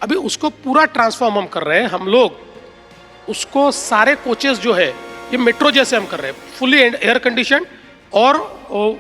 अभी उसको पूरा ट्रांसफॉर्म हम कर रहे हैं। हम लोग उसको सारे कोचेस जो है ये मेट्रो जैसे हम कर रहे हैं, फुली एयर कंडीशन और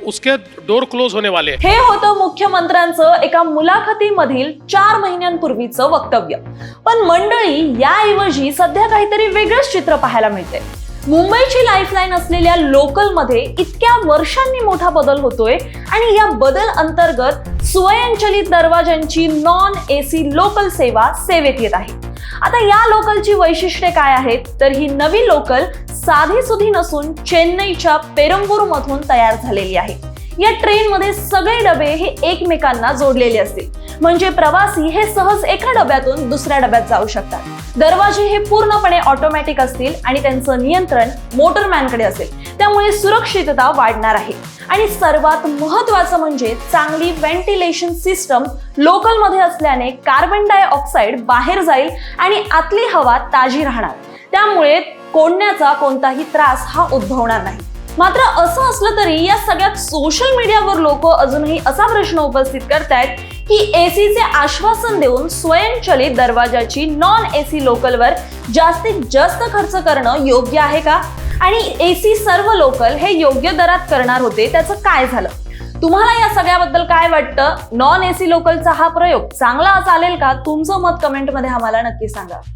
उसके डोर क्लोज होने वाले हैं। हे होतं मुख्यमंत्र्यांचं एका मुलाखतीमधील 4 महिन्यांपूर्वीचं वक्तव्य। पण मंडळी, याऐवजी सध्या काहीतरी वेगळंच चित्र पाहायला मिळते। मुंबईची लाईफलाईन असलेल्या लोकलमध्ये इतक्या वर्षांनी मोठा बदल होतोय आणि या बदल अंतर्गत स्वयंचलित दरवाजांची नॉन एसी लोकल सेवा सेवेत येत आहे। आता या लोकलची वैशिष्ट्ये काय आहेत, तर ही नवी लोकल साधी सुधी नसून चेन्नईच्या पेरंबूर मधून तयार झालेली आहे। या ट्रेन मध्ये सगळे डबे हे एकमेकांना जोडलेले असतील, म्हणजे प्रवासी हे सहज एका डब्यातून दुसऱ्या डब्यात जाऊ शकतात। दरवाजे हे पूर्णपणे ऑटोमॅटिक असतील आणि त्यांचं नियंत्रण मोटरमॅनकडे असेल, त्यामुळे सुरक्षितता वाढणार आहे। आणि सर्वात महत्त्वाचं म्हणजे चांगली व्हेंटिलेशन सिस्टम लोकल मध्ये असल्याने कार्बन डायऑक्साईड बाहेर जाईल आणि आतली हवा ताजी राहणार, त्यामुळे कोंडण्याचा कोणताही त्रास हा उद्भवणार नाही। मात्र असं असलं तरी या सगळ्यात सोशल मीडियावर लोक अजूनही असा प्रश्न उपस्थित करतायत की एसीचे आश्वासन देऊन स्वयंचलित दरवाजाची नॉन एसी लोकलवर जास्तीत जास्त खर्च करणं योग्य आहे का? आणि एसी सर्व लोकल हे योग्य दरात करणार होते, त्याचं काय झालं? तुम्हाला या सगळ्याबद्दल काय वाटतं? नॉन एसी लोकलचा हा प्रयोग चांगला चालेल का? तुमचं मत कमेंटमध्ये आम्हाला नक्की सांगा।